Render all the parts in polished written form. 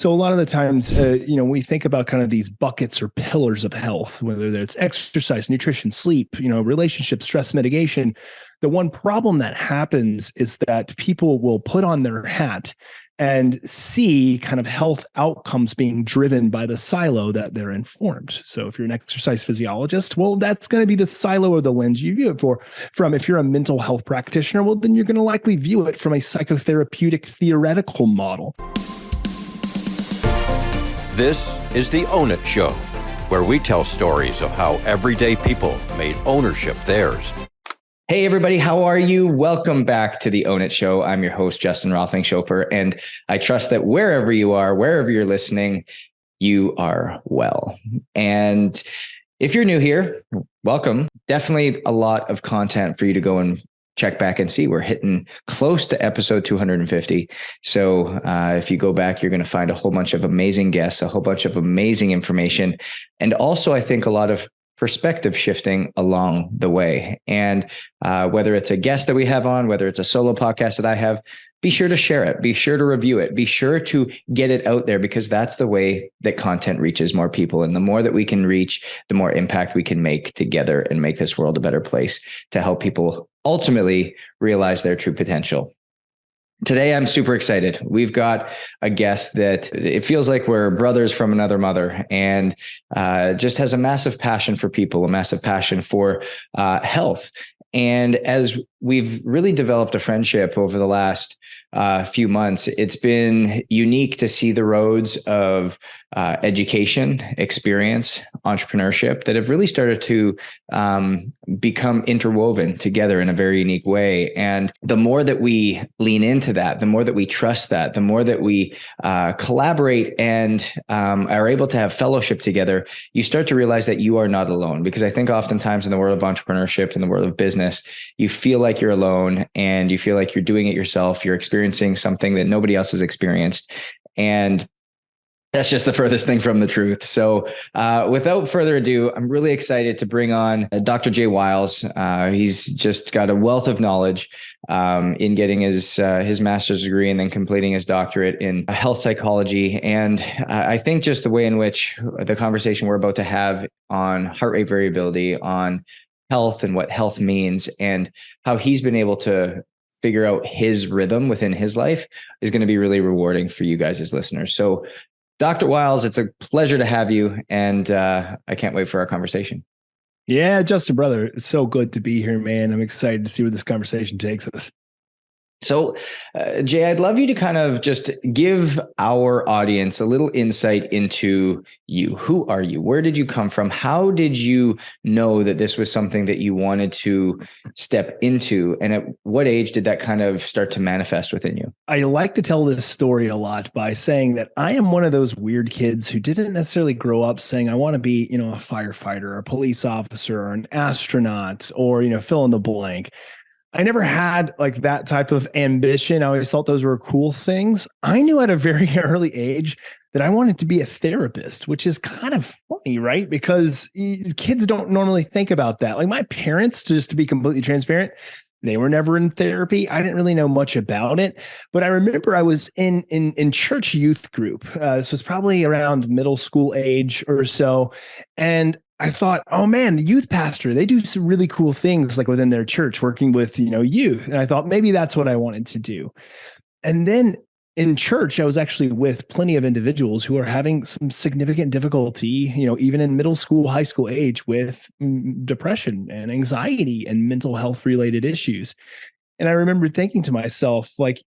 So a lot of the times, we think about kind of these buckets or pillars of health, whether it's exercise, nutrition, sleep, relationships, stress mitigation. The one problem that happens is that people will put on their hat and see kind of health outcomes being driven by the silo that they're informed. So if you're an exercise physiologist, well, that's going to be the silo or the lens you view it from. If you're a mental health practitioner, well, then you're going to likely view it from a psychotherapeutic theoretical model. This is the Own It Show, where we tell stories of how everyday people made ownership theirs. Hey, everybody, how are you? Welcome back to the Own It Show. I'm your host, Justin Rothling-Schofer, and I trust that wherever you are, wherever you're listening, you are well. And if you're new here, welcome. Definitely a lot of content for you to go and check back and see. We're hitting close to episode 250. So if you go back, you're going to find a whole bunch of amazing guests, a whole bunch of amazing information, and also I think a lot of perspective shifting along the way. And whether it's a guest that we have on, whether it's a solo podcast that I have, be sure to share it, be sure to review it, be sure to get it out there, because that's the way that content reaches more people. And the more that we can reach, the more impact we can make together and make this world a better place to help people ultimately realize their true potential. Today, I'm super excited. We've got a guest that it feels like we're brothers from another mother, and just has a massive passion for people, a massive passion for health. And as we've really developed a friendship over the last few months, it's been unique to see the roads of education, experience, entrepreneurship that have really started to become interwoven together in a very unique way. And the more that we lean into that, the more that we trust that, the more that we collaborate and are able to have fellowship together, you start to realize that you are not alone. Because I think oftentimes in the world of entrepreneurship, in the world of business, you feel like you're alone and you feel like you're doing it yourself. You're experiencing something that nobody else has experienced. And that's just the furthest thing from the truth. So without further ado, I'm really excited to bring on Dr. Jay Wiles. He's just got a wealth of knowledge in getting his master's degree and then completing his doctorate in health psychology. And I think just the way in which the conversation we're about to have on heart rate variability, on health and what health means, and how he's been able to figure out his rhythm within his life is going to be really rewarding for you guys as listeners. So Dr. Wiles, it's a pleasure to have you, and I can't wait for our conversation. Yeah, Justin, brother, it's so good to be here, man. I'm excited to see where this conversation takes us. So, Jay, I'd love you to kind of just give our audience a little insight into you. Who are you? Where did you come from? How did you know that this was something that you wanted to step into? And at what age did that kind of start to manifest within you? I like to tell this story a lot by saying that I am one of those weird kids who didn't necessarily grow up saying, I want to be, a firefighter or a police officer or an astronaut or, fill in the blank. I never had like that type of ambition. I always thought those were cool things. I knew at a very early age that I wanted to be a therapist, which is kind of funny, right? Because kids don't normally think about that. Like my parents, just to be completely transparent, they were never in therapy. I didn't really know much about it, but I remember I was in church youth group. This was probably around middle school age or so. And I thought, oh man, the youth pastor, they do some really cool things like within their church working with, youth. And I thought maybe that's what I wanted to do. And then in church, I was actually with plenty of individuals who are having some significant difficulty, even in middle school, high school age with depression and anxiety and mental health related issues. And I remember thinking to myself, like,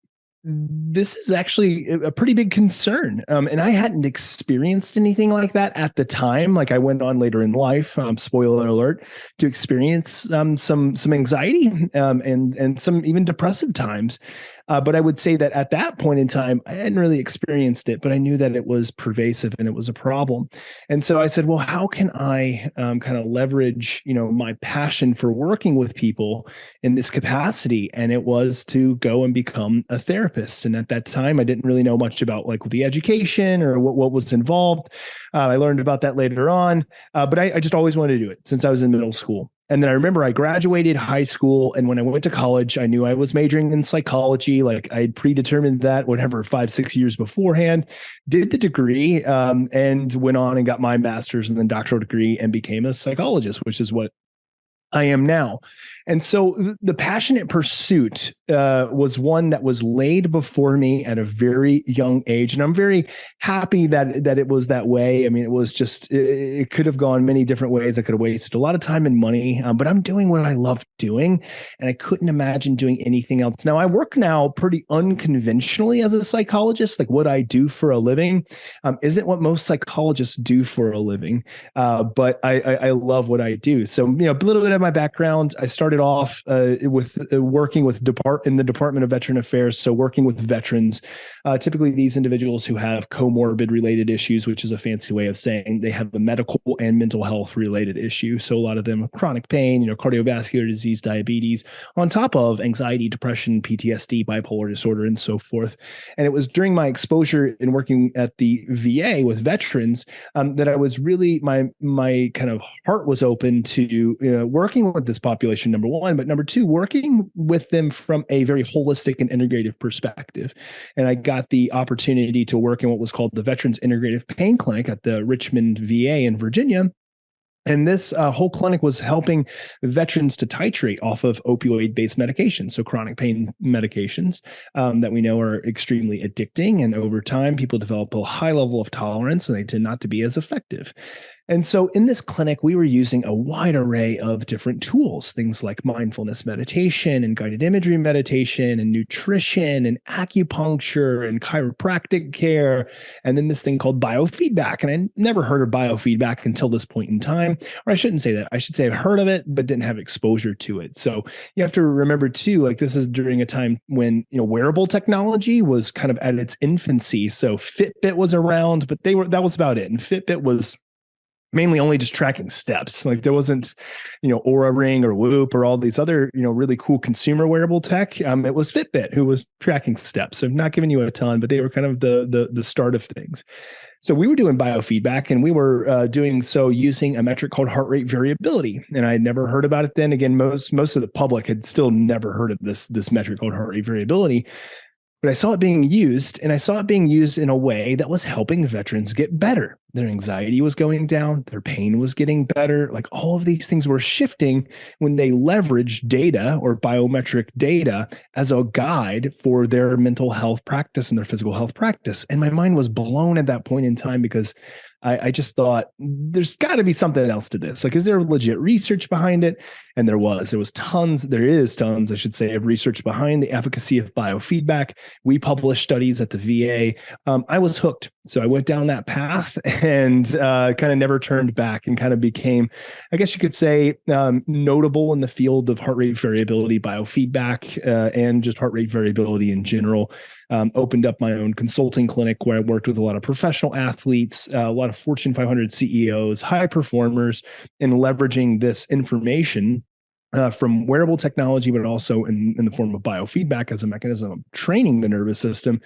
this is actually a pretty big concern. And I hadn't experienced anything like that at the time. Like I went on later in life, spoiler alert, to experience some anxiety and some even depressive times. But I would say that at that point in time, I hadn't really experienced it, but I knew that it was pervasive and it was a problem. And so I said, well, how can I kind of leverage, my passion for working with people in this capacity? And it was to go and become a therapist. And at that time, I didn't really know much about like the education or what was involved. I learned about that later on, but I just always wanted to do it since I was in middle school. And then I remember I graduated high school. And when I went to college, I knew I was majoring in psychology. Like I had predetermined that whatever, 5, 6 years beforehand, did the degree, and went on and got my master's and then doctoral degree and became a psychologist, which is what I am now. And so the passionate pursuit was one that was laid before me at a very young age. And I'm very happy that it was that way. I mean, it was just, it could have gone many different ways. I could have wasted a lot of time and money, but I'm doing what I love doing. And I couldn't imagine doing anything else. Now, I work now pretty unconventionally as a psychologist. Like what I do for a living isn't what most psychologists do for a living. But I love what I do. So, a little bit of my background, I started off with working with in the Department of Veteran Affairs. So working with veterans, typically these individuals who have comorbid related issues, which is a fancy way of saying they have a medical and mental health related issue. So a lot of them chronic pain, cardiovascular disease, diabetes, on top of anxiety, depression, PTSD, bipolar disorder, and so forth. And it was during my exposure in working at the VA with veterans that I was really, my kind of heart was open to working with this population, number one, but number two, working with them from a very holistic and integrative perspective. And I got the opportunity to work in what was called the Veterans Integrative Pain Clinic at the Richmond VA in Virginia. And this whole clinic was helping veterans to titrate off of opioid-based medications, so chronic pain medications that we know are extremely addicting. And over time, people develop a high level of tolerance and they tend not to be as effective. And so in this clinic, we were using a wide array of different tools, things like mindfulness meditation and guided imagery meditation and nutrition and acupuncture and chiropractic care. And then this thing called biofeedback. And I never heard of biofeedback until this point in time. Or I shouldn't say that. I should say I've heard of it, but didn't have exposure to it. So you have to remember too, like this is during a time when, wearable technology was kind of at its infancy. So Fitbit was around, but that was about it. And Fitbit was mainly only just tracking steps. Like there wasn't, Oura Ring or Whoop or all these other, really cool consumer wearable tech. It was Fitbit who was tracking steps. So not giving you a ton, but they were kind of the start of things. So we were doing biofeedback and we were doing so using a metric called heart rate variability. And I had never heard about it then. Again, most of the public had still never heard of this metric called heart rate variability. But I saw it being used, and I saw it being used in a way that was helping veterans get better. Their anxiety was going down, their pain was getting better. Like all of these things were shifting when they leveraged data or biometric data as a guide for their mental health practice and their physical health practice. And my mind was blown at that point in time because I just thought there's got to be something else to this. Like, is there legit research behind it? And there is tons, I should say, of research behind the efficacy of biofeedback. We published studies at the VA. I was hooked. So I went down that path and kind of never turned back and kind of became, I guess you could say, notable in the field of heart rate variability, biofeedback, and just heart rate variability in general. Opened up my own consulting clinic where I worked with a lot of professional athletes, a lot of Fortune 500 CEOs, high performers, in leveraging this information from wearable technology, but also in the form of biofeedback as a mechanism of training the nervous system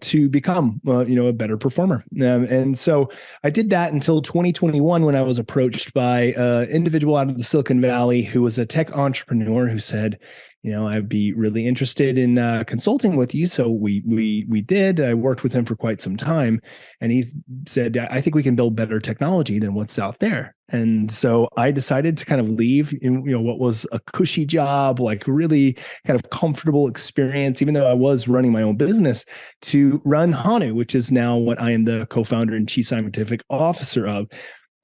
to become, a better performer. And so I did that until 2021 when I was approached by an individual out of the Silicon Valley who was a tech entrepreneur who said, I'd be really interested in consulting with you. So we did. I worked with him for quite some time, and he said, I think we can build better technology than what's out there. And so I decided to kind of leave, what was a cushy job, like really kind of comfortable experience, even though I was running my own business, to run Hanu, which is now what I am the co-founder and chief scientific officer of.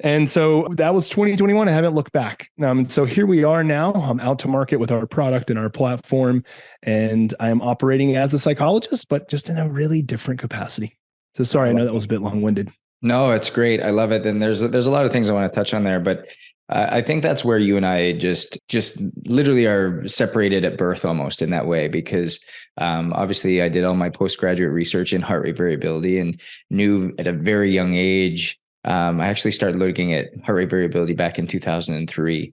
And so that was 2021. I haven't looked back. So here we are now. I'm out to market with our product and our platform, and I am operating as a psychologist, but just in a really different capacity. So sorry, I know that was a bit long-winded. No, it's great. I love it. And there's a lot of things I want to touch on there, but I think that's where you and I just literally are separated at birth almost in that way, because obviously I did all my postgraduate research in heart rate variability and knew at a very young age. I actually started looking at heart rate variability back in 2003.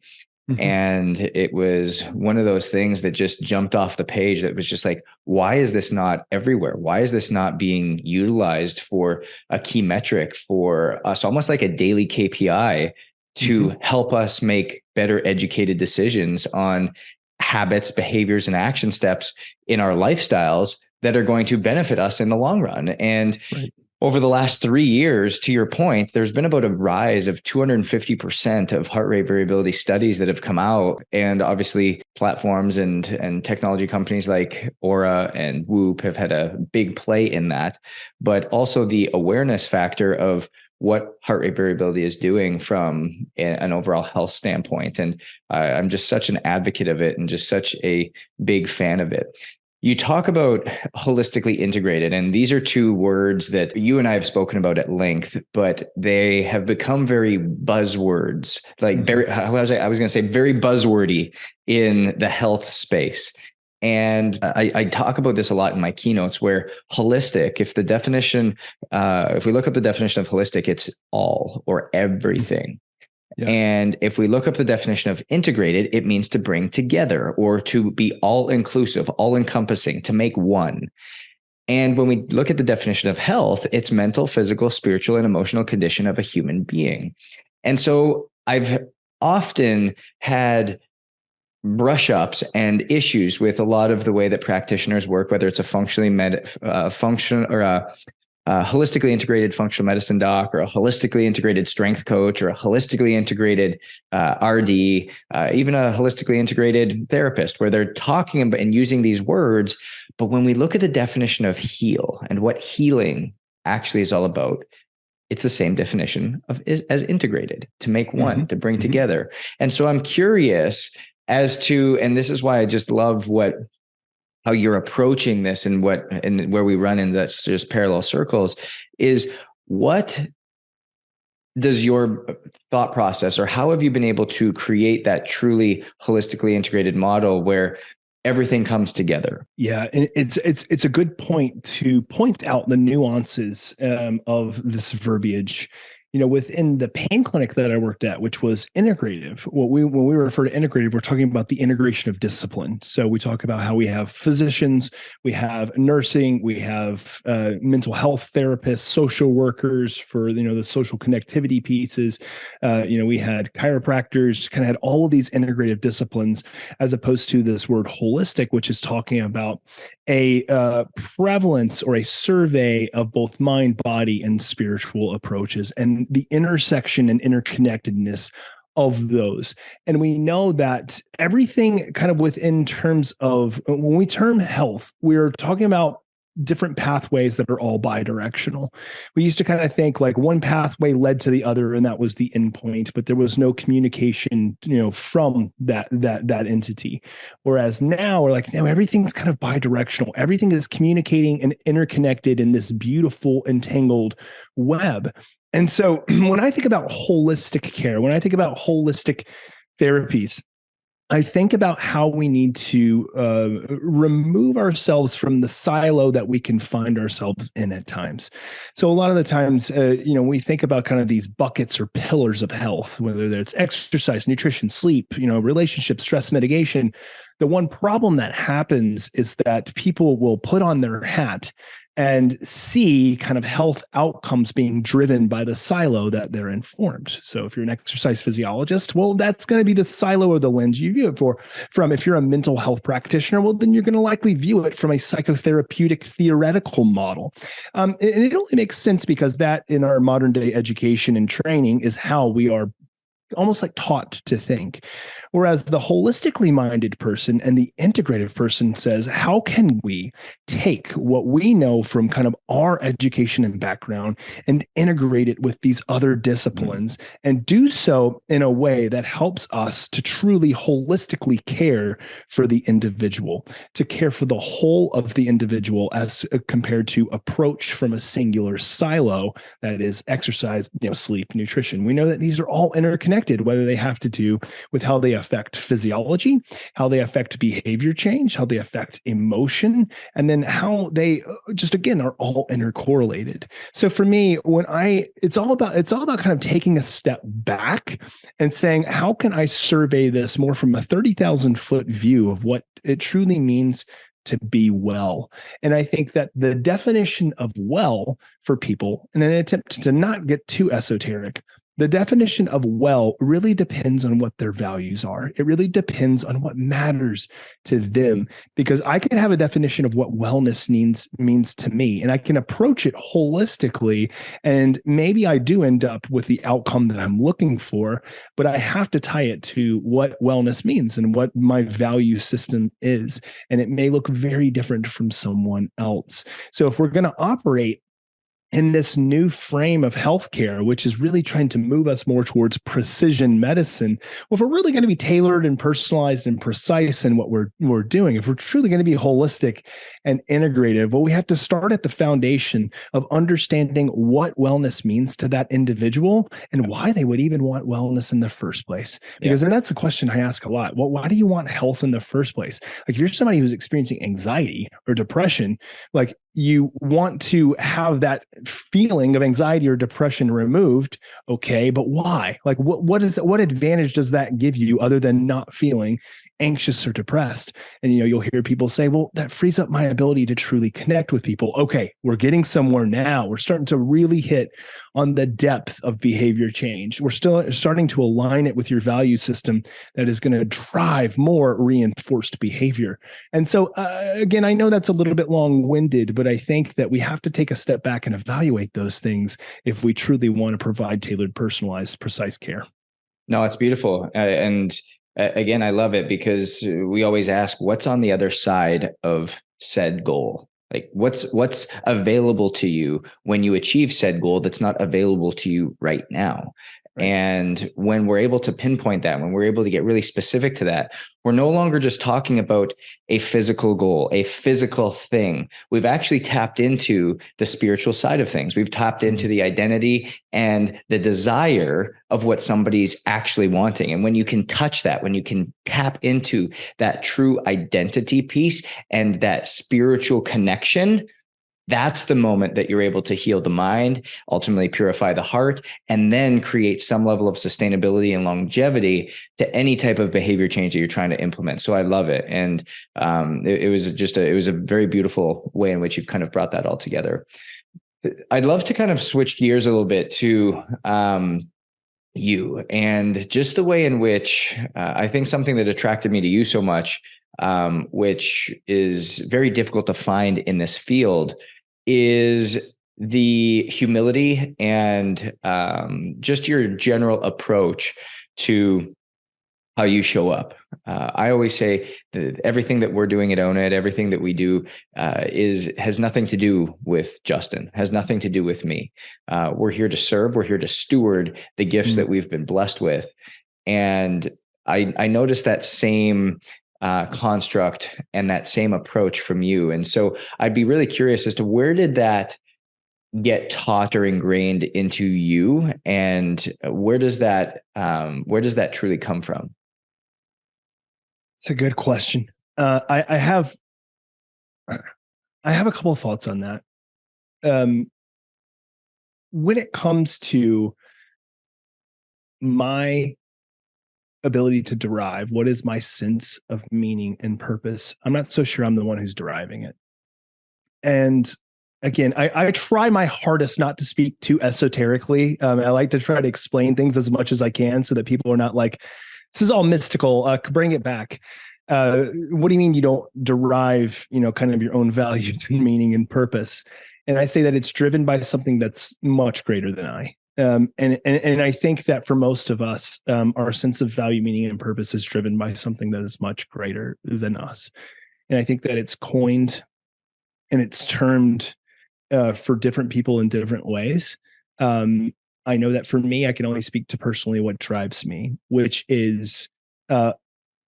Mm-hmm. And it was one of those things that just jumped off the page that was just like, why is this not everywhere? Why is this not being utilized for a key metric for us, almost like a daily KPI to help us make better educated decisions on habits, behaviors, and action steps in our lifestyles that are going to benefit us in the long run. And over the last 3 years, to your point, there's been about a rise of 250% of heart rate variability studies that have come out. And obviously platforms and technology companies like Aura and Whoop have had a big play in that, but also the awareness factor of what heart rate variability is doing from an overall health standpoint. And I'm just such an advocate of it and just such a big fan of it. You talk about holistically integrated, and these are two words that you and I have spoken about at length, but they have become very buzzwords, like very, I was going to say very buzzwordy in the health space. And I talk about this a lot in my keynotes, where holistic, if we look up the definition of holistic, it's all or everything. Yes. And if we look up the definition of integrated, it means to bring together or to be all inclusive, all encompassing, to make one. And when we look at the definition of health, it's mental, physical, spiritual, and emotional condition of a human being. And so I've often had brush-ups and issues with a lot of the way that practitioners work, whether it's a holistically integrated functional medicine doc, or a holistically integrated strength coach, or a holistically integrated RD, even a holistically integrated therapist, where they're talking about and using these words. But when we look at the definition of heal and what healing actually is all about, it's the same definition as integrated, to make one, to bring together. And so I'm curious as to, and this is why I just love how you're approaching this and where we run in that's just parallel circles, is what does your thought process, or how have you been able to create that truly holistically integrated model where everything comes together? Yeah, and it's a good point to point out the nuances of this verbiage. Within the pain clinic that I worked at, which was integrative, when we refer to integrative, we're talking about the integration of discipline. So we talk about how we have physicians, we have nursing, we have mental health therapists, social workers for the social connectivity pieces. We had chiropractors, kind of had all of these integrative disciplines, as opposed to this word holistic, which is talking about a prevalence or a survey of both mind, body, and spiritual approaches, and the intersection and interconnectedness of those. And we know that everything kind of within terms of, when we term health, we're talking about different pathways that are all bi-directional. We used to kind of think like one pathway led to the other, and that was the endpoint, but there was no communication, from that entity. Whereas now we're like, no, everything's kind of bi-directional. Everything is communicating and interconnected in this beautiful entangled web. And so when I think about holistic care, when I think about holistic therapies, I think about how we need to remove ourselves from the silo that we can find ourselves in at times. So a lot of the times, we think about kind of these buckets or pillars of health, whether it's exercise, nutrition, sleep, relationships, stress mitigation. The one problem that happens is that people will put on their hat and see kind of health outcomes being driven by the silo that they're informed. So if you're an exercise physiologist, well, that's going to be the silo or the lens you view it from. If you're a mental health practitioner, well, then you're going to likely view it from a psychotherapeutic theoretical model. And it only makes sense because that in our modern day education and training is how we are almost like taught to think. Whereas the holistically minded person and the integrative person says, how can we take what we know from kind of our education and background and integrate it with these other disciplines and do so in a way that helps us to truly holistically care for the individual, to care for the whole of the individual as compared to approach from a singular silo that is exercise, sleep, nutrition. We know that these are all interconnected, whether they have to do with how they affect physiology, how they affect behavior change, how they affect emotion, and then how they just, again, are all intercorrelated. So for me, it's all about kind of taking a step back and saying, how can I survey this more from a 30,000 foot view of what it truly means to be well? And I think that the definition of well for people, in an attempt to not get too esoteric, The definition of well really depends on what their values are. It really depends on what matters to them, because I can have a definition of what wellness means to me, and I can approach it holistically. And maybe I do end up with the outcome that I'm looking for, but I have to tie it to what wellness means and what my value system is. And it may look very different from someone else. So if we're going to operate in this new frame of healthcare, which is really trying to move us more towards precision medicine, well, if we're really going to be tailored and personalized and precise in what we're doing, if we're truly going to be holistic and integrative, well, we have to start at the foundation of understanding what wellness means to that individual and why they would even want wellness in the first place. Because then that's a question I ask a lot. Well, why do you want health in the first place? Like, if you're somebody who's experiencing anxiety or depression, like, you want to have that feeling of anxiety or depression removed. Okay, but why? Like, what advantage does that give you other than not feeling anxious or depressed? And you'll hear people say, well, that frees up my ability to truly connect with people. Okay, we're getting somewhere now. We're starting to really hit on the depth of behavior change. We're still starting to align it with your value system that is going to drive more reinforced behavior. And so again, I know that's a little bit long-winded, but I think that we have to take a step back and evaluate those things if we truly want to provide tailored, personalized, precise care. No, it's beautiful. And again, I love it because we always ask, what's on the other side of said goal? Like, what's available to you when you achieve said goal that's not available to you right now? Right. And when we're able to pinpoint that, when we're able to get really specific to that, we're no longer just talking about a physical goal, a physical thing. We've actually tapped into the spiritual side of things. We've tapped into the identity and the desire of what somebody's actually wanting. And when you can touch that, when you can tap into that true identity piece and that spiritual connection, that's the moment that you're able to heal the mind, ultimately purify the heart, and then create some level of sustainability and longevity to any type of behavior change that you're trying to implement. So I love it. And it was a very beautiful way in which you've kind of brought that all together. I'd love to kind of switch gears a little bit to you and just the way in which I think something that attracted me to you so much, which is very difficult to find in this field, is the humility and just your general approach to how you show up. I always say that everything that we're doing at Own It, everything that we do has nothing to do with Justin, has nothing to do with me. We're here to serve. We're here to steward the gifts that we've been blessed with. And I noticed that same construct and that same approach from you. And so I'd be really curious as to where did that get taught or ingrained into you, and where does that truly come from? It's a good question. I have a couple of thoughts on that. When it comes to my ability to derive what is my sense of meaning and purpose, I'm not so sure I'm the one who's deriving it. And again, I try my hardest not to speak too esoterically. I like to try to explain things as much as I can so that people are not like, this is all mystical. Bring it back. What do you mean you don't derive, kind of your own values and meaning and purpose? And I say that it's driven by something that's much greater than I. And I think that for most of us, our sense of value, meaning, and purpose is driven by something that is much greater than us. And I think that it's coined and it's termed for different people in different ways. I know that for me, I can only speak to personally what drives me, which is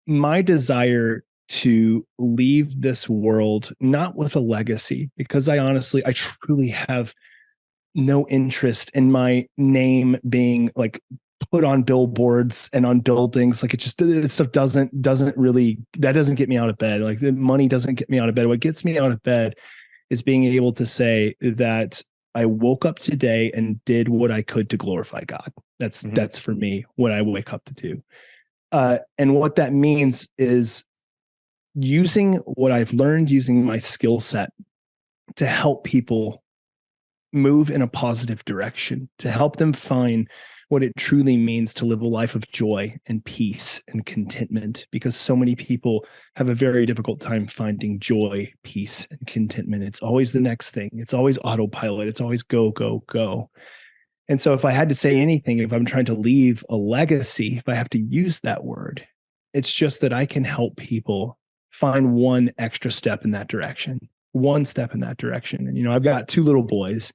my desire to leave this world not with a legacy, because I truly have no interest in my name being like put on billboards and on buildings. Like, this stuff doesn't get me out of bed. Like, the money doesn't get me out of bed. What gets me out of bed is being able to say that I woke up today and did what I could to glorify God. That's for me what I wake up to do. And what that means is using what I've learned, using my skill set to help people move in a positive direction, to help them find what it truly means to live a life of joy and peace and contentment, because so many people have a very difficult time finding joy, peace, and contentment. It's always the next thing. It's always autopilot. It's always go, go, go. And so if I had to say anything, if I'm trying to leave a legacy, if I have to use that word, it's just that I can help people find one extra step in that direction, one step in that direction. And, I've got 2 little boys,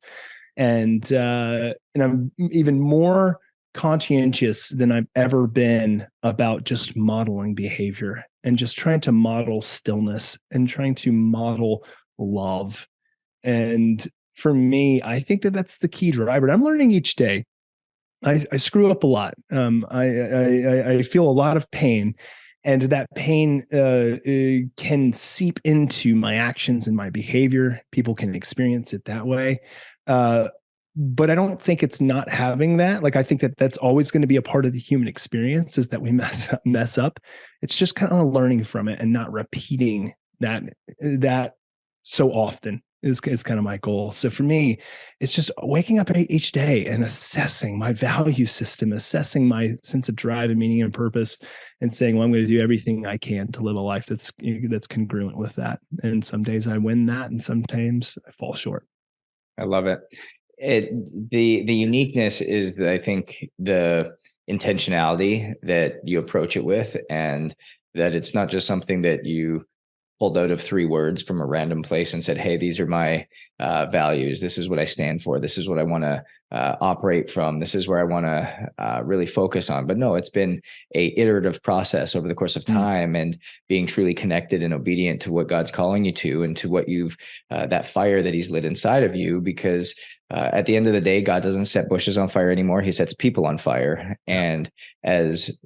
and I'm even more conscientious than I've ever been about just modeling behavior and just trying to model stillness and trying to model love. And for me, I think that that's the key driver. And I'm learning each day. I screw up a lot. I feel a lot of pain, and that pain can seep into my actions and my behavior. People can experience it that way. But I don't think it's not having that. Like, I think that that's always going to be a part of the human experience, is that we mess up. It's just kind of learning from it and not repeating that so often is kind of my goal. So for me, it's just waking up each day and assessing my value system, assessing my sense of drive and meaning and purpose, and saying, well, I'm going to do everything I can to live a life that's congruent with that. And some days I win that, and sometimes I fall short. I love it. The uniqueness is that I think the intentionality that you approach it with, and that it's not just something that you pulled out of 3 words from a random place and said, hey, these are my values. This is what I stand for. This is what I want to operate from. This is where I want to really focus on. But no, it's been a iterative process over the course of time, and being truly connected and obedient to what God's calling you to, and to what you've, that fire that he's lit inside of you. Because at the end of the day, God doesn't set bushes on fire anymore. He sets people on fire. And as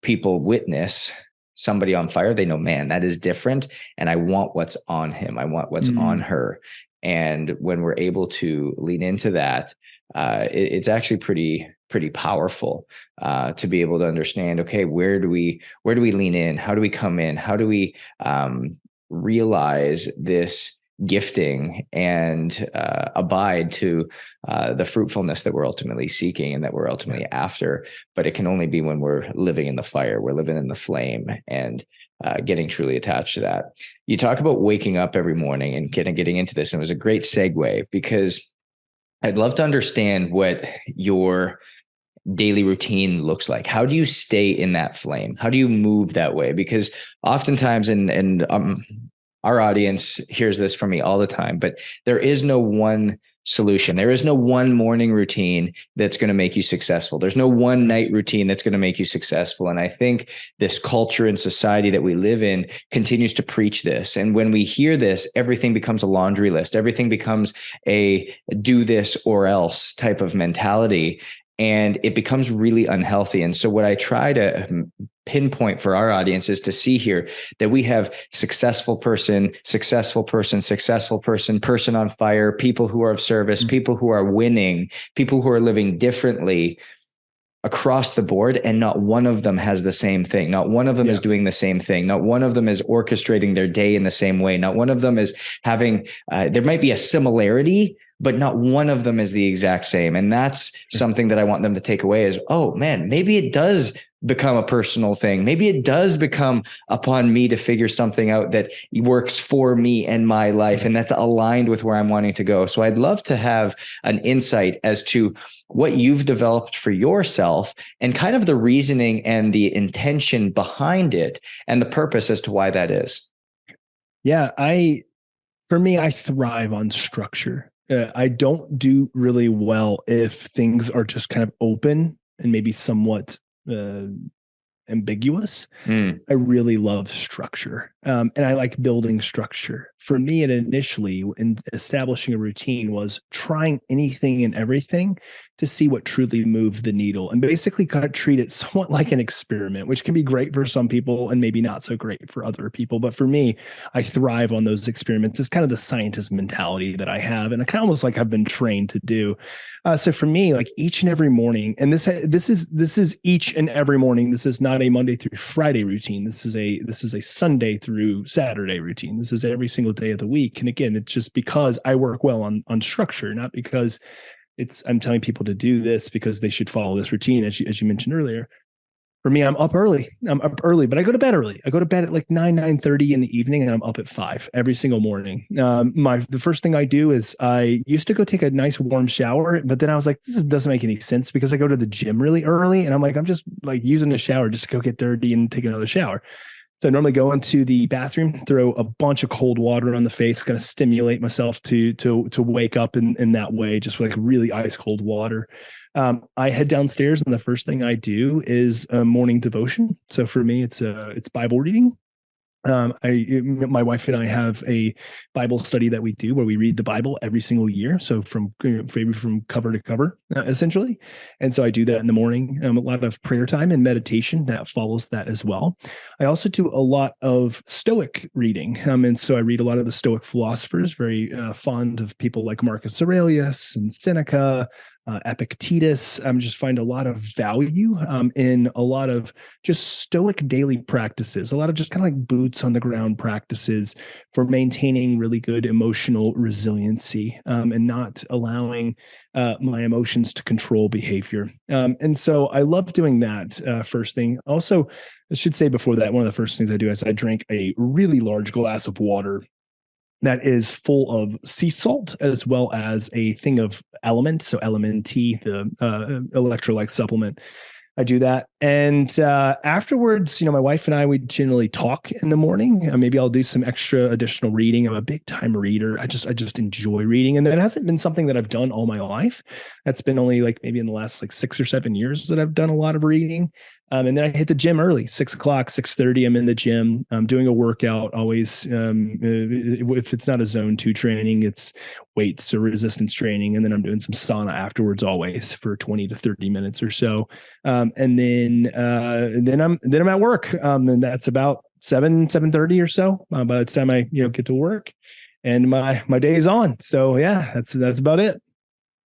people witness somebody on fire, they know, man, that is different. And I want what's on him. I want what's on her. And when we're able to lean into that, it's actually pretty powerful to be able to understand, okay, where do we lean in? How do we come in? How do we realize this gifting and abide to the fruitfulness that we're ultimately seeking and that we're ultimately after? But it can only be when we're living in the fire, we're living in the flame, and getting truly attached to that. You talk about waking up every morning and getting into this, and it was a great segue, because I'd love to understand what your daily routine looks like. How do you stay in that flame? How do you move that way? Because oftentimes, and our audience hears this from me all the time, but there is no one solution. There is no one morning routine that's going to make you successful. There's no one night routine that's going to make you successful. And I think this culture and society that we live in continues to preach this. And when we hear this, everything becomes a laundry list. Everything becomes a do this or else type of mentality. And it becomes really unhealthy. And so what I try to pinpoint for our audience is to see here that we have successful person, person on fire, people who are of service, people who are winning, people who are living differently across the board. And not one of them has the same thing. Not one of them is doing the same thing. Not one of them is orchestrating their day in the same way. Not one of them is having, there might be a similarity, but not one of them is the exact same. And that's something that I want them to take away is, oh man, maybe it does become a personal thing. Maybe it does become upon me to figure something out that works for me and my life, and that's aligned with where I'm wanting to go. So I'd love to have an insight as to what you've developed for yourself and kind of the reasoning and the intention behind it and the purpose as to why that is. Yeah, for me, I thrive on structure. I don't do really well if things are just kind of open and maybe somewhat ambiguous. I really love structure. And I like building structure. For me, it initially in establishing a routine was trying anything and everything to see what truly moved the needle, and basically kind of treat it somewhat like an experiment, which can be great for some people and maybe not so great for other people. But for me, I thrive on those experiments. It's kind of the scientist mentality that I have, and I kind of almost like I've been trained to do. So for me, like each and every morning, and this is each and every morning. This is not not a Monday through Friday routine. This is a Sunday through Saturday routine. This is every single day of the week. And again, it's just because I work well on structure, not because I'm telling people to do this because they should follow this routine, as you mentioned earlier. For me, I'm up early, but I go to bed early. I go to bed at like 9:30 in the evening, and I'm up at 5 every single morning. The first thing I do is I used to go take a nice warm shower, but then I was like, this doesn't make any sense because I go to the gym really early, and I'm like, I'm just like using the shower just to go get dirty and take another shower. So I normally go into the bathroom, throw a bunch of cold water on the face, kind of stimulate myself to wake up in that way, just like really ice cold water. I head downstairs, and the first thing I do is a morning devotion. So for me, it's Bible reading. My wife and I have a Bible study that we do where we read the Bible every single year. So from cover to cover, essentially. And so I do that in the morning. A lot of prayer time and meditation that follows that as well. I also do a lot of Stoic reading. And so I read a lot of the Stoic philosophers, very fond of people like Marcus Aurelius and Seneca, Epictetus. Just find a lot of value in a lot of just Stoic daily practices, a lot of just kind of like boots on the ground practices for maintaining really good emotional resiliency and not allowing my emotions to control behavior. And so I love doing that first thing. Also, I should say before that, one of the first things I do is I drink a really large glass of water that is full of sea salt as well as a thing of element. So LMNT, the electrolyte supplement. I do that. And afterwards, my wife and I, we generally talk in the morning. Maybe I'll do some extra additional reading. I'm a big time reader. I just enjoy reading. And that hasn't been something that I've done all my life. That's been only like maybe in the last like 6 or 7 years that I've done a lot of reading. And then I hit the gym early, 6 o'clock, 6:30. I'm in the gym. I'm doing a workout always. If it's not a zone 2 training, it's weights or resistance training. And then I'm doing some sauna afterwards, always for 20 to 30 minutes or so. And then I'm at work. And that's about 7:30 or so by the time I get to work, and my day is on. So yeah, that's about it.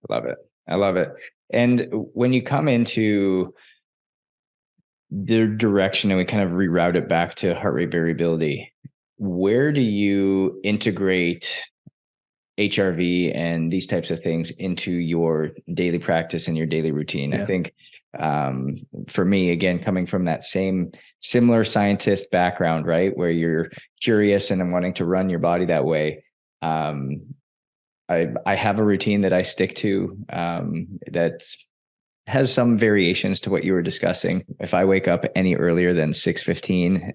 I love it. And when you come into the direction and we kind of reroute it back to heart rate variability, where do you integrate HRV and these types of things into your daily practice and your daily routine? Yeah. I think for me, again, coming from that similar scientist background, right, where you're curious and wanting to run your body that way, I have a routine that I stick to that has some variations to what you were discussing. If I wake up any earlier than 6:15,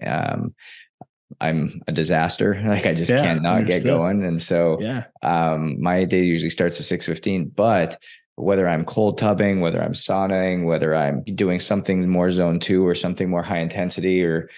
I'm a disaster. Like I just cannot get going. And so my day usually starts at 6:15, but whether I'm cold tubbing, whether I'm saunaing, whether I'm doing something more zone 2 or something more high intensity, or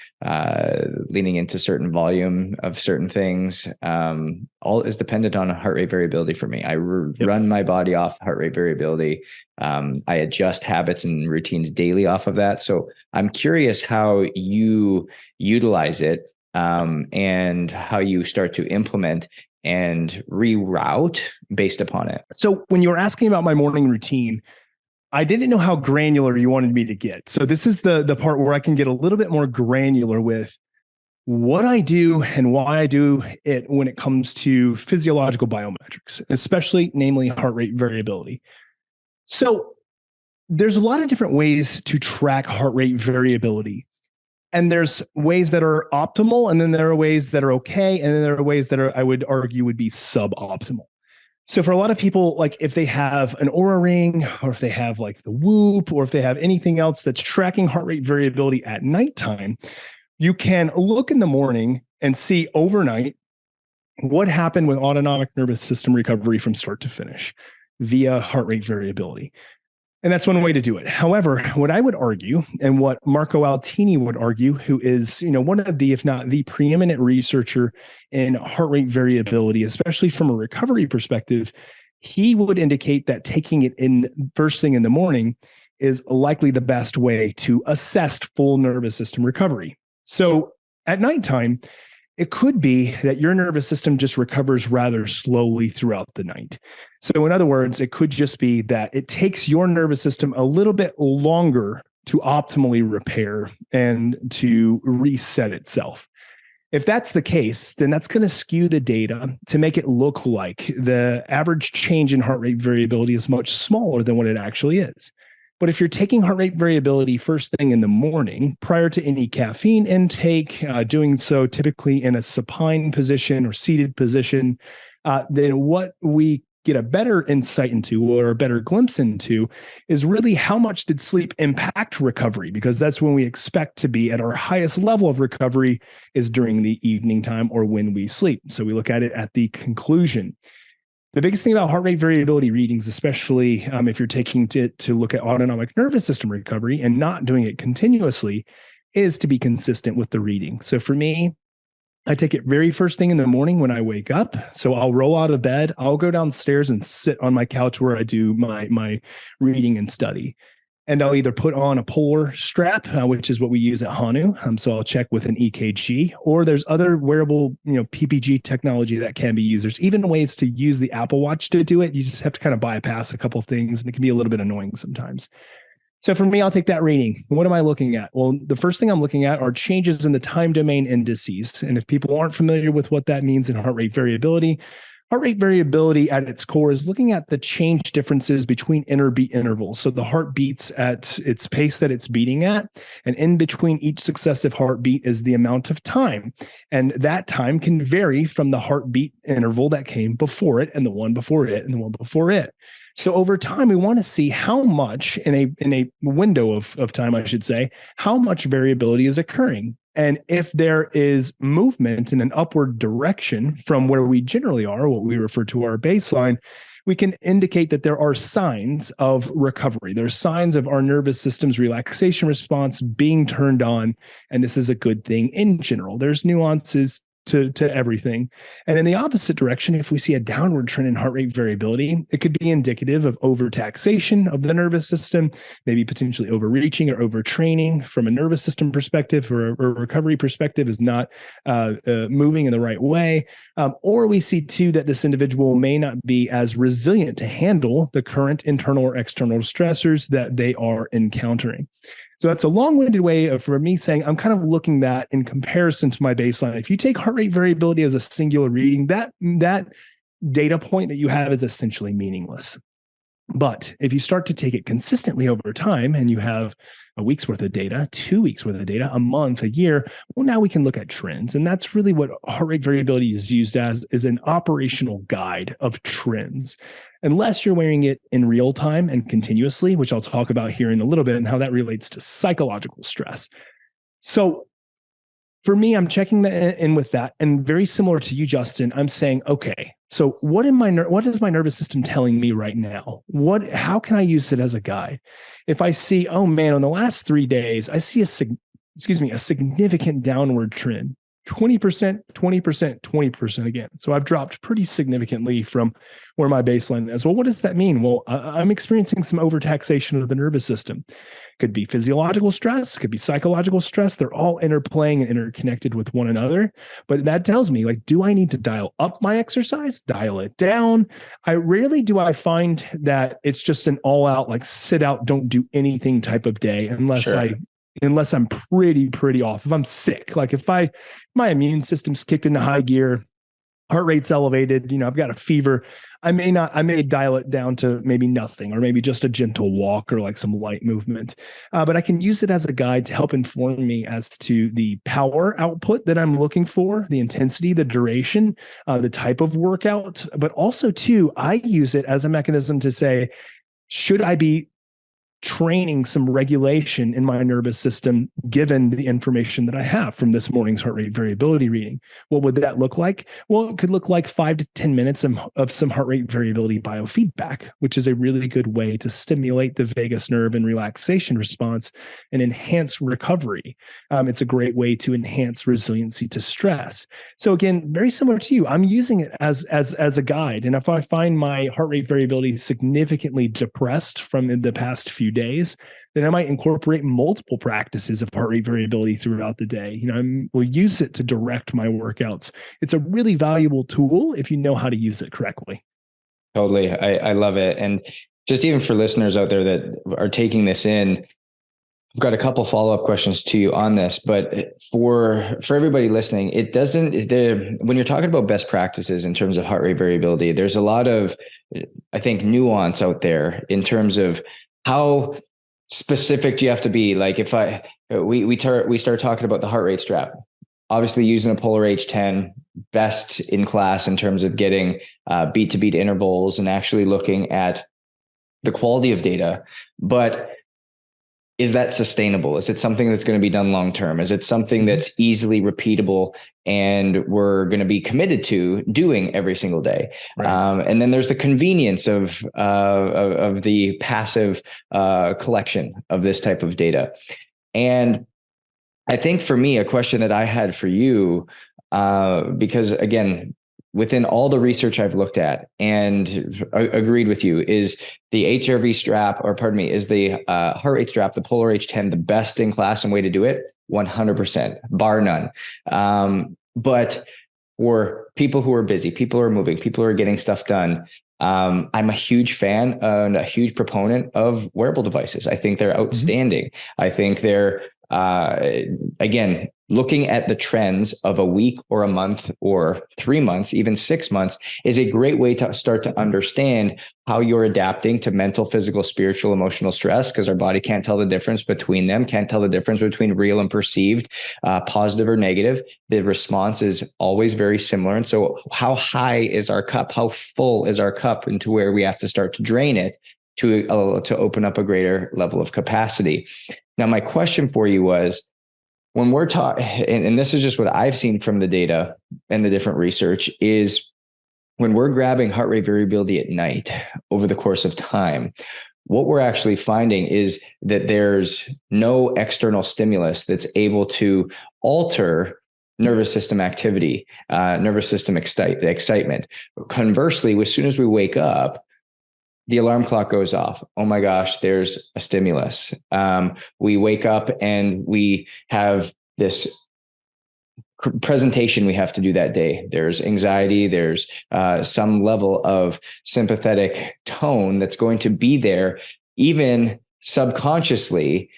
leaning into certain volume of certain things, all is dependent on heart rate variability for me. I run my body off heart rate variability. I adjust habits and routines daily off of that. So I'm curious how you utilize it and how you start to implement and reroute based upon it. So when you were asking about my morning routine, I didn't know how granular you wanted me to get. So this is the part where I can get a little bit more granular with what I do and why I do it when it comes to physiological biometrics, especially namely heart rate variability. So there's a lot of different ways to track heart rate variability. And there's ways that are optimal, and then there are ways that are okay, and then there are ways that are, I would argue, would be suboptimal. So for a lot of people, like if they have an Oura ring, or if they have like the Whoop, or if they have anything else that's tracking heart rate variability at nighttime, you can look in the morning and see overnight what happened with autonomic nervous system recovery from start to finish via heart rate variability. And that's one way to do it. However, what I would argue, and what Marco Altini would argue, who is, one of the, if not the preeminent researcher in heart rate variability, especially from a recovery perspective, he would indicate that taking it in first thing in the morning is likely the best way to assess full nervous system recovery. So at nighttime, it could be that your nervous system just recovers rather slowly throughout the night. So in other words, it could just be that it takes your nervous system a little bit longer to optimally repair and to reset itself. If that's the case, then that's going to skew the data to make it look like the average change in heart rate variability is much smaller than what it actually is. But if you're taking heart rate variability first thing in the morning, prior to any caffeine intake, doing so typically in a supine position or seated position, then what we get a better insight into or a better glimpse into is really how much did sleep impact recovery, because that's when we expect to be at our highest level of recovery is during the evening time or when we sleep. So we look at it at the conclusion. The biggest thing about heart rate variability readings, especially if you're taking to look at autonomic nervous system recovery and not doing it continuously, is to be consistent with the reading. So for me, I take it very first thing in the morning when I wake up. So I'll roll out of bed. I'll go downstairs and sit on my couch where I do my reading and study. And I'll either put on a polar strap, which is what we use at Hanu. So I'll check with an EKG, or there's other wearable, PPG technology that can be used. There's even ways to use the Apple Watch to do it. You just have to kind of bypass a couple of things, and it can be a little bit annoying sometimes. So for me, I'll take that reading. What am I looking at? Well, the first thing I'm looking at are changes in the time domain indices. And if people aren't familiar with what that means in heart rate variability at its core is looking at the change differences between interbeat intervals. So the heart beats at its pace that it's beating at, and in between each successive heartbeat is the amount of time. And that time can vary from the heartbeat interval that came before it and the one before it and the one before it. So over time, we want to see how much in a window of time, I should say, how much variability is occurring. And if there is movement in an upward direction from where we generally are, what we refer to our baseline, we can indicate that there are signs of recovery. There's signs of our nervous system's relaxation response being turned on. And this is a good thing in general. There's nuances to everything. And in the opposite direction, if we see a downward trend in heart rate variability, it could be indicative of overtaxation of the nervous system, maybe potentially overreaching or overtraining from a nervous system perspective, or a recovery perspective is not moving in the right way. Or we see too that this individual may not be as resilient to handle the current internal or external stressors that they are encountering. So that's a long-winded way of, for me, saying I'm kind of looking at in comparison to my baseline. If you take heart rate variability as a singular reading, that data point that you have is essentially meaningless. But if you start to take it consistently over time and you have a week's worth of data, 2 weeks worth of data, a month, a year, well, now we can look at trends. And that's really what heart rate variability is used as, is an operational guide of trends. Unless you're wearing it in real time and continuously, which I'll talk about here in a little bit and how that relates to psychological stress. So for me, I'm checking in with that. And very similar to you, Justin, I'm saying, okay, so what is my nervous system telling me right now? How can I use it as a guide? If I see, oh man, on the last 3 days, I see a significant downward trend. 20%, 20%, 20% again. So I've dropped pretty significantly from where my baseline is. Well, what does that mean? Well, I'm experiencing some overtaxation of the nervous system. Could be physiological stress, could be psychological stress. They're all interplaying and interconnected with one another. But that tells me, like, do I need to dial up my exercise, dial it down? Rarely do I find that it's just an all out, like, sit out, don't do anything type of day unless I'm pretty off. If I'm sick, like if my immune system's kicked into high gear, heart rate's elevated, I've got a fever, I may dial it down to maybe nothing, or maybe just a gentle walk or like some light movement. But I can use it as a guide to help inform me as to the power output that I'm looking for, the intensity, the duration, the type of workout. But also too, I use it as a mechanism to say, should I be training some regulation in my nervous system, given the information that I have from this morning's heart rate variability reading? What would that look like? Well, it could look like 5 to 10 minutes of some heart rate variability biofeedback, which is a really good way to stimulate the vagus nerve and relaxation response and enhance recovery. It's a great way to enhance resiliency to stress. So again, very similar to you, I'm using it as a guide. And if I find my heart rate variability significantly depressed from the past few days, then I might incorporate multiple practices of heart rate variability throughout the day. We'll use it to direct my workouts. It's a really valuable tool if you know how to use it correctly. Totally. I love it. And just even for listeners out there that are taking this in, I've got a couple follow-up questions to you on this, but for everybody listening, it doesn't, when you're talking about best practices in terms of heart rate variability, there's a lot of, I think, nuance out there in terms of how specific do you have to be? Like if we start talking about the heart rate strap, obviously using a Polar H10, best in class in terms of getting beat to beat intervals and actually looking at the quality of data. But is that sustainable? Is it something that's going to be done long term? Is it something that's easily repeatable and we're going to be committed to doing every single day? Right. And then there's the convenience of the passive collection of this type of data. And I think for me, a question that I had for you, because again, within all the research I've looked at and agreed with you, is the HRV strap, or pardon me, is the heart rate strap, the Polar H10, the best in class and way to do it? 100%, bar none. But for people who are busy, people who are moving, people who are getting stuff done, I'm a huge fan and a huge proponent of wearable devices. I think they're outstanding. I think they're, again, looking at the trends of a week or a month or 3 months, even 6 months, is a great way to start to understand how you're adapting to mental, physical, spiritual, emotional stress, because our body can't tell the difference between them, can't tell the difference between real and perceived, positive or negative. The response is always very similar. And so how high is our cup? How full is our cup into where we have to start to drain it to open up a greater level of capacity? Now, my question for you was, when we're talking, and this is just what I've seen from the data and the different research, is when we're grabbing heart rate variability at night over the course of time, what we're actually finding is that there's no external stimulus that's able to alter nervous system activity, nervous system excitement. Conversely, as soon as we wake up, the alarm clock goes off. Oh my gosh, there's a stimulus. We wake up and we have this presentation we have to do that day. There's anxiety. There's some level of sympathetic tone that's going to be there, even subconsciously,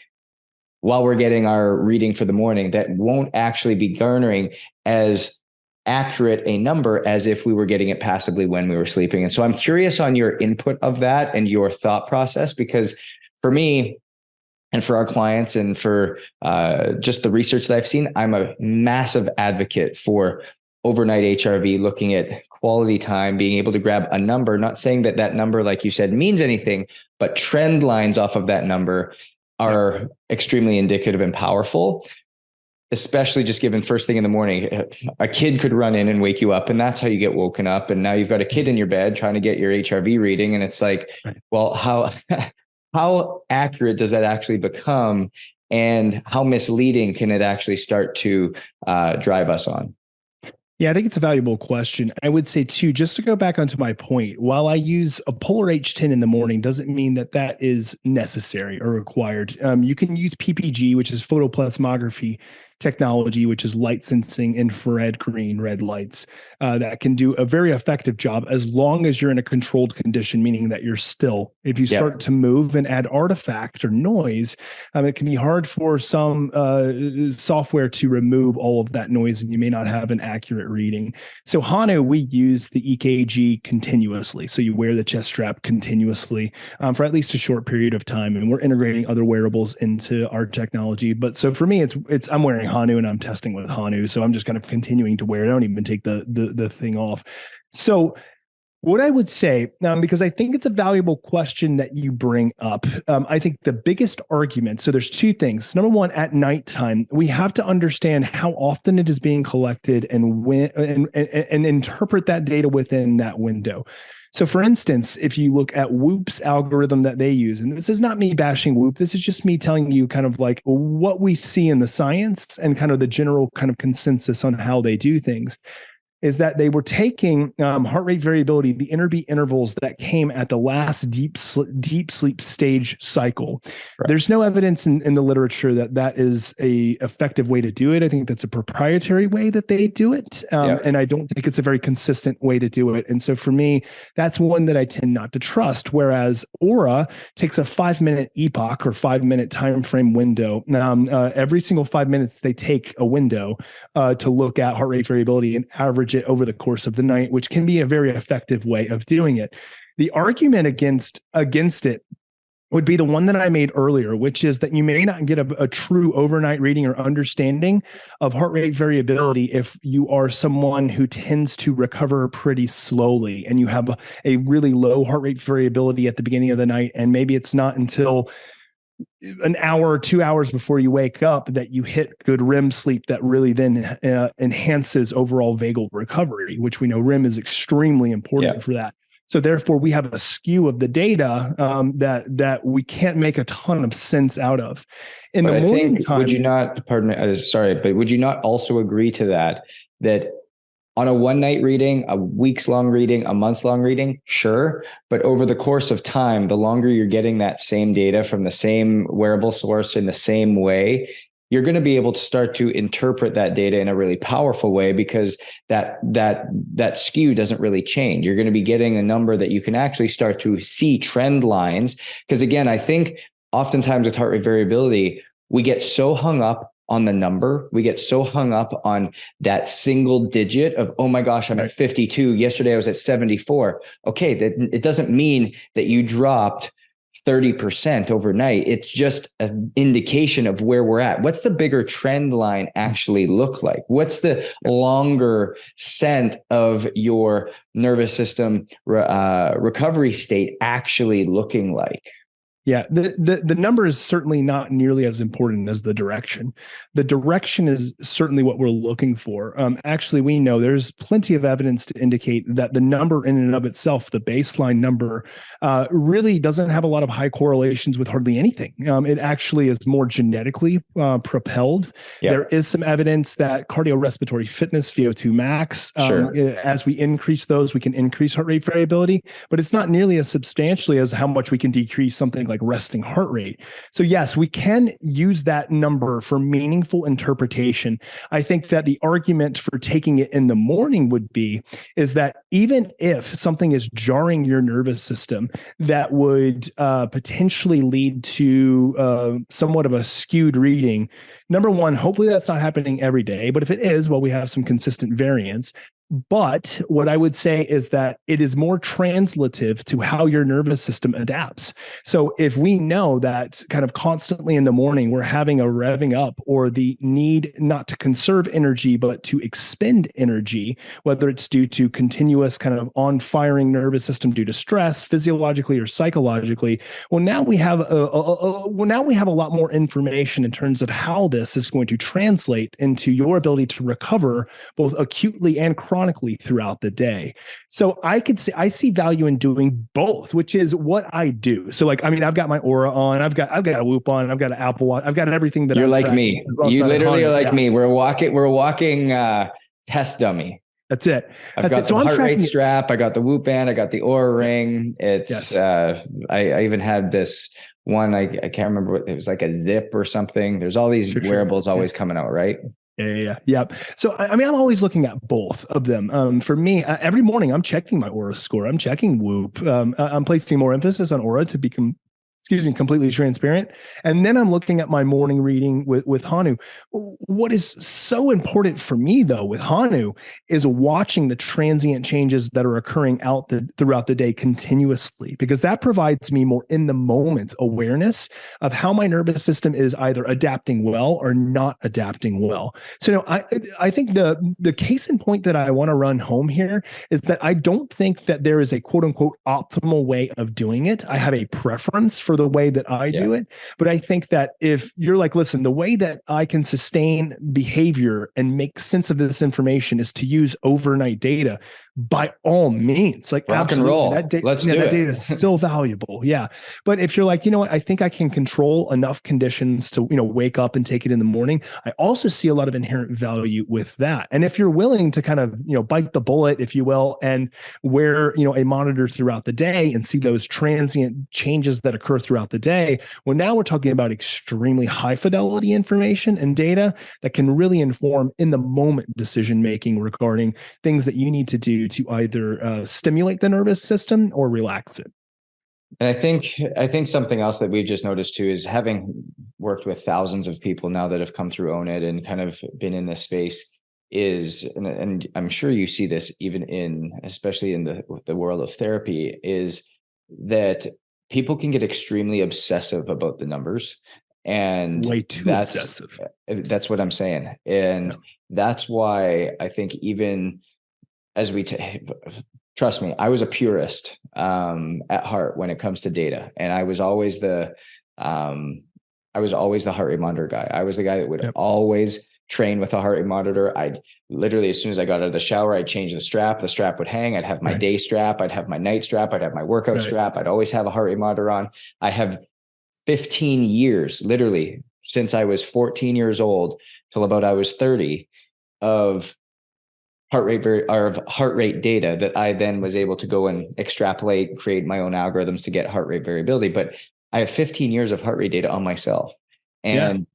while we're getting our reading for the morning, that won't actually be garnering as accurate a number as if we were getting it passively when we were sleeping. And so I'm curious on your input of that and your thought process, because for me and for our clients and for just the research that I've seen, I'm a massive advocate for overnight HRV, looking at quality time, being able to grab a number, not saying that that number, like you said, means anything, but trend lines off of that number are extremely indicative and powerful. Especially just given first thing in the morning, a kid could run in and wake you up, and that's how you get woken up. And now you've got a kid in your bed trying to get your HRV reading. And it's like, well, how accurate does that actually become? And how misleading can it actually start to drive us on? Yeah, I think it's a valuable question. I would say too, just to go back onto my point, while I use a Polar H10 in the morning doesn't mean that that is necessary or required. You can use PPG, which is photoplasmography technology, which is light sensing infrared green red lights, that can do a very effective job as long as you're in a controlled condition, meaning that you're still. If you start to move and add artifact or noise, it can be hard for some software to remove all of that noise, and you may not have an accurate reading. So Hanu, we use the EKG continuously. So you wear the chest strap continuously for at least a short period of time, and we're integrating other wearables into our technology. But so for me, it's I'm wearing Hanu and I'm testing with Hanu, so I'm just kind of continuing to wear it. I don't even take the thing off. So what I would say, because I think it's a valuable question that you bring up, I think the biggest argument, so there's two things. Number one, at nighttime, we have to understand how often it is being collected and when, and interpret that data within that window. So for instance, if you look at Whoop's algorithm that they use, and this is not me bashing Whoop, this is just me telling you kind of like what we see in the science and kind of the general kind of consensus on how they do things. is that they were taking heart rate variability, the interbeat intervals that came at the last deep sleep stage cycle. Right. There's no evidence in the literature that that is a effective way to do it. I think that's a proprietary way that they do it. And I don't think it's a very consistent way to do it. And so for me, that's one that I tend not to trust. Whereas Aura takes a 5-minute epoch or 5-minute time frame window. Every single 5 minutes, they take a window to look at heart rate variability and average it over the course of the night, which can be a very effective way of doing it. The argument against it would be the one that I made earlier, which is that you may not get a true overnight reading or understanding of heart rate variability if you are someone who tends to recover pretty slowly and you have a really low heart rate variability at the beginning of the night. And maybe it's not until an hour or 2 hours before you wake up that you hit good REM sleep that really then enhances overall vagal recovery, which we know REM is extremely important for that. So therefore, we have a skew of the data that we can't make a ton of sense out of. In the morning time, would you not? Pardon me, sorry, but would you not also agree to that on a one-night reading, a weeks-long reading, a months-long reading, sure, but over the course of time, the longer you're getting that same data from the same wearable source in the same way, you're going to be able to start to interpret that data in a really powerful way, because that skew doesn't really change. You're going to be getting a number that you can actually start to see trend lines. Because again, I think oftentimes with heart rate variability, we get so hung up on the number. We get so hung up on that single digit of, oh my gosh, I'm at 52. Yesterday I was at 74. Okay, that it doesn't mean that you dropped 30% overnight. It's just an indication of where we're at. What's the bigger trend line actually look like? What's the longer scent of your nervous system recovery state actually looking like? Yeah, the number is certainly not nearly as important as the direction. The direction is certainly what we're looking for. Actually, we know there's plenty of evidence to indicate that the number in and of itself, the baseline number, really doesn't have a lot of high correlations with hardly anything. It actually is more genetically propelled. Yep. There is some evidence that cardiorespiratory fitness, VO2 max, as we increase those, we can increase heart rate variability, but it's not nearly as substantially as how much we can decrease something like resting heart rate. So yes, we can use that number for meaningful interpretation. I think that the argument for taking it in the morning is that even if something is jarring your nervous system, that would potentially lead to somewhat of a skewed reading. Number one, hopefully that's not happening every day, but if it is, well, we have some consistent variance. But what I would say is that it is more translative to how your nervous system adapts. So if we know that kind of constantly in the morning, we're having a revving up or the need not to conserve energy, but to expend energy, whether it's due to continuous kind of on firing nervous system due to stress, physiologically or psychologically, well, now we have a lot more information in terms of how this is going to translate into your ability to recover both acutely and chronically throughout the day. So I see value in doing both, which is what I do. So I've got my Aura on, I've got a Whoop on, I've got an Apple Watch, I've got everything that you're like me. You literally are like me. We're walking test dummy. That's it. I've got the heart rate strap. I got the Whoop band. I got the Aura ring. It's I even had this one. I can't remember what it was, like a Zip or something. There's all these wearables always coming out, right? Yeah. So, I'm always looking at both of them. For me, every morning I'm checking my Aura score. I'm checking Whoop. I'm placing more emphasis on Aura to become completely transparent. And then I'm looking at my morning reading with Hanu. What is so important for me, though, with Hanu is watching the transient changes that are occurring throughout the day continuously, because that provides me more in the moment awareness of how my nervous system is either adapting well or not adapting well. So, I think the case in point that I want to run home here is that I don't think that there is a quote unquote optimal way of doing it. I have a preference for for the way that I Yeah. do it. But I think that if you're like, listen, the way that I can sustain behavior and make sense of this information is to use overnight data, by all means, like Rock and absolutely, roll. Let's do that it. data is still valuable. Yeah. But if you're like, you know what, I think I can control enough conditions to, wake up and take it in the morning, I also see a lot of inherent value with that. And if you're willing to kind of, bite the bullet, if you will, and wear, a monitor throughout the day and see those transient changes that occur throughout the day, well, now we're talking about extremely high fidelity information and data that can really inform in the moment decision making regarding things that you need to do to either stimulate the nervous system or relax it. And I think something else that we've just noticed too is, having worked with thousands of people now that have come through Own It and kind of been in this space, is, and I'm sure you see this even especially in the world of therapy, is that people can get extremely obsessive about the numbers. And way too obsessive. That's what I'm saying. And that's why I think, even as trust me, I was a purist at heart when it comes to data, and I was always the heart rate monitor guy. I was the guy that would always train with a heart rate monitor. I'd literally, as soon as I got out of the shower, I'd change the strap. The strap would hang. I'd have my day strap. I'd have my night strap. I'd have my workout strap. I'd always have a heart rate monitor on. I have 15 years, literally since I was 14 years old till about I was 30, of heart rate data that I then was able to go and extrapolate, create my own algorithms to get heart rate variability. But I have 15 years of heart rate data on myself. And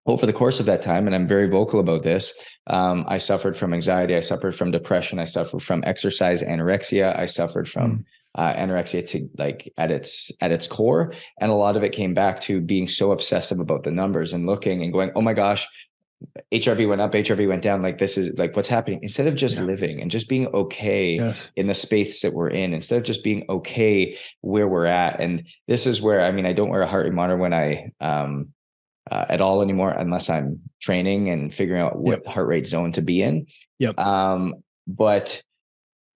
over the course of that time, and I'm very vocal about this, I suffered from anxiety. I suffered from depression. I suffered from exercise anorexia. I suffered from anorexia to at its core. And a lot of it came back to being so obsessive about the numbers and looking and going, oh my gosh, HRV went up, HRV went down. Like, this is like what's happening, instead of just living and just being okay in the space that we're in, instead of just being okay where we're at. And this is where, I don't wear a heart rate monitor when I, at all anymore, unless I'm training and figuring out what heart rate zone to be in. But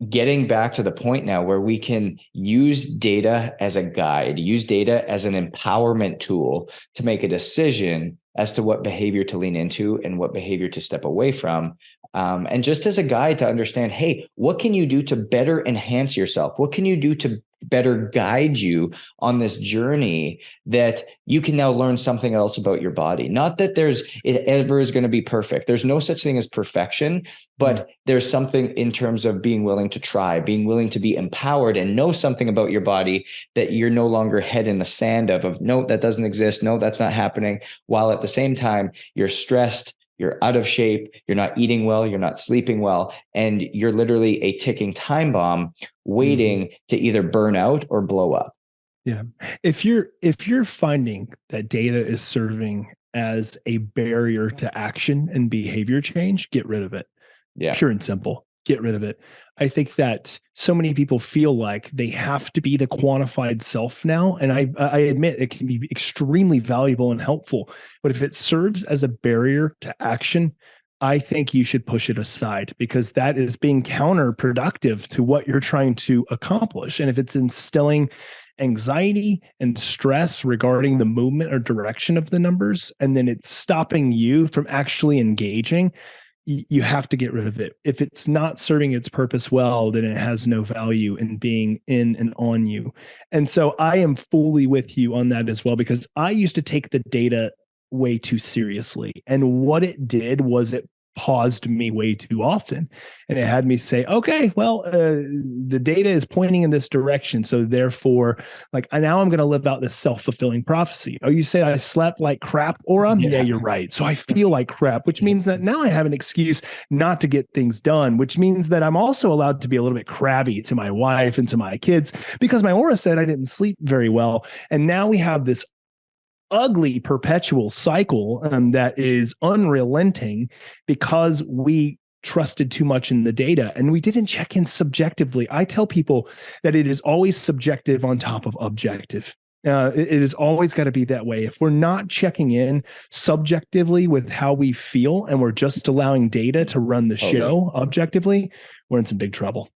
getting back to the point now where we can use data as a guide, use data as an empowerment tool to make a decision as to what behavior to lean into and what behavior to step away from. And just as a guide to understand, hey, what can you do to better enhance yourself? What can you do to better guide you on this journey that you can now learn something else about your body? Not that it ever is going to be perfect. There's no such thing as perfection, but there's something in terms of being willing to try, being willing to be empowered and know something about your body that you're no longer head in the sand of no, that doesn't exist. No, that's not happening. While at the same time, you're stressed, you're out of shape, you're not eating well, you're not sleeping well, and you're literally a ticking time bomb waiting to either burn out or blow up. Yeah. If you're finding that data is serving as a barrier to action and behavior change, get rid of it. Yeah. Pure and simple. Get rid of it. I think that so many people feel like they have to be the quantified self now. And I admit it can be extremely valuable and helpful. But if it serves as a barrier to action, I think you should push it aside, because that is being counterproductive to what you're trying to accomplish. And if it's instilling anxiety and stress regarding the movement or direction of the numbers, and then it's stopping you from actually engaging, you have to get rid of it. If it's not serving its purpose well, then it has no value in being in and on you. And so I am fully with you on that as well, because I used to take the data way too seriously. And what it did was it paused me way too often. And it had me say, okay, well, the data is pointing in this direction. So therefore, now I'm going to live out this self-fulfilling prophecy. Oh, you say I slept like crap, Aura? Yeah, you're right. So I feel like crap, which means that now I have an excuse not to get things done, which means that I'm also allowed to be a little bit crabby to my wife and to my kids, because my Aura said I didn't sleep very well. And now we have this ugly perpetual cycle that is unrelenting, because we trusted too much in the data and we didn't check in subjectively. I tell people that it is always subjective on top of objective. It is always got to be that way. If we're not checking in subjectively with how we feel and we're just allowing data to run the show objectively, we're in some big trouble.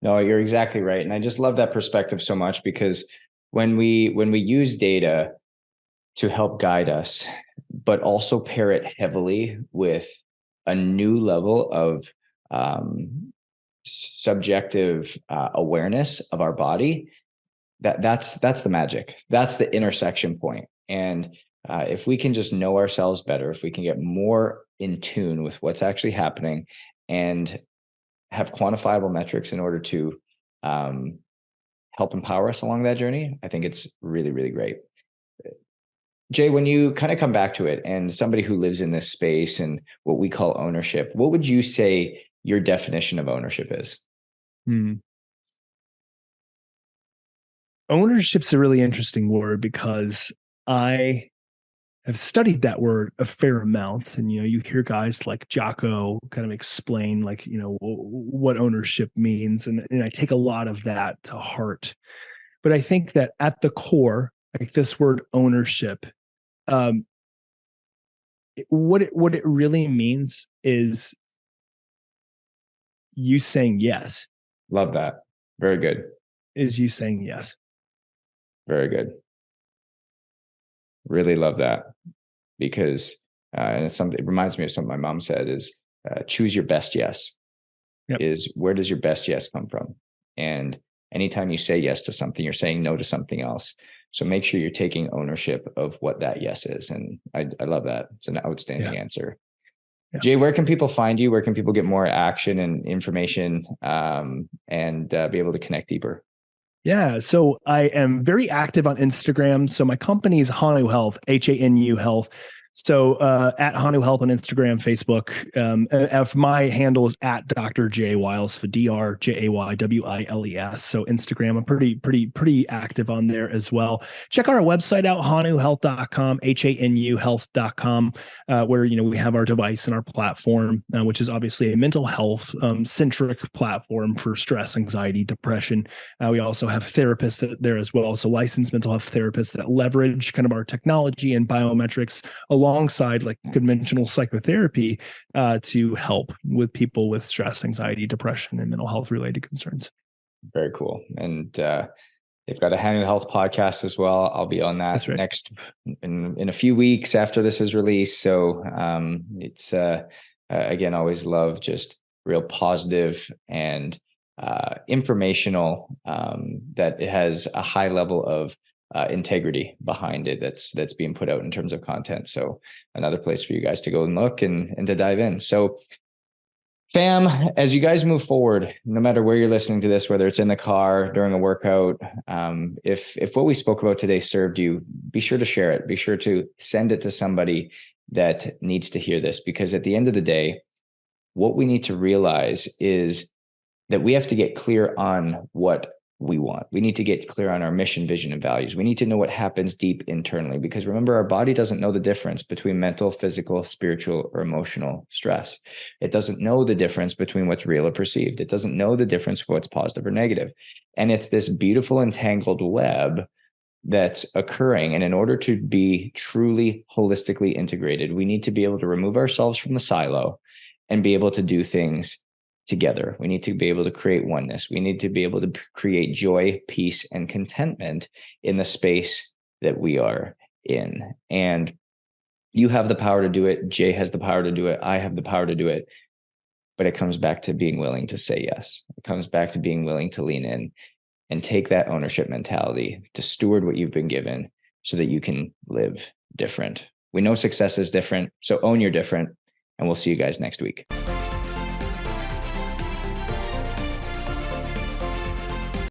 No, you're exactly right. And I just love that perspective so much, because when we use data to help guide us, but also pair it heavily with a new level of subjective awareness of our body, that's the magic. That's the intersection point. And if we can just know ourselves better, if we can get more in tune with what's actually happening and have quantifiable metrics in order to help empower us along that journey, I think it's really, really great. Jay, when you kind of come back to it, and somebody who lives in this space and what we call ownership, what would you say your definition of ownership is? Ownership's a really interesting word because I have studied that word a fair amount. And, you hear guys like Jocko kind of explain what ownership means. And I take a lot of that to heart. But I think that at the core, like this word ownership, what it really means is you saying yes. Love that. Very good. Is you saying yes. Very good. Really love that, because and it reminds me of something my mom said is choose your best yes. Yep. Is where does your best yes come from? And anytime you say yes to something, you're saying no to something else. So make sure you're taking ownership of what that yes is. And I love that. It's an outstanding answer. Yeah. Jay, where can people find you? Where can people get more action and information and be able to connect deeper? Yeah, so I am very active on Instagram. So my company is Hanu Health, Hanu Health. So at Hanu Health on Instagram, Facebook. My handle is at Dr. J Wiles, so DrJayWiles. So Instagram, I'm pretty active on there as well. Check our website out, hanuhealth.com, hanuhealth.com, where we have our device and our platform, which is obviously a mental health centric platform for stress, anxiety, depression. We also have therapists there as well, so licensed mental health therapists that leverage kind of our technology and biometrics alongside like conventional psychotherapy to help with people with stress, anxiety, depression, and mental health related concerns. Very cool. And they've got a Hanu Health podcast as well. I'll be on that next in a few weeks after this is released. So it's again, always love just real positive and informational that it has a high level of integrity behind it that's being put out in terms of content. So another place for you guys to go and look and to dive in. So fam, as you guys move forward, no matter where you're listening to this, whether it's in the car, during a workout, if what we spoke about today served you, be sure to share it. Be sure to send it to somebody that needs to hear this, because at the end of the day, what we need to realize is that we have to get clear on what we want. We need to get clear on our mission, vision, and values. We need to know what happens deep internally, because remember, our body doesn't know the difference between mental, physical, spiritual, or emotional stress. It doesn't know the difference between what's real or perceived. It doesn't know the difference of what's positive or negative. And it's this beautiful entangled web that's occurring. And in order to be truly holistically integrated, we need to be able to remove ourselves from the silo and be able to do things together. We need to be able to create oneness. We need to be able to create joy, peace, and contentment in the space that we are in. And you have the power to do it. Jay has the power to do it. I have the power to do it. But it comes back to being willing to say yes. It comes back to being willing to lean in and take that ownership mentality to steward what you've been given so that you can live different. We know success is different, so own your different, and we'll see you guys next week.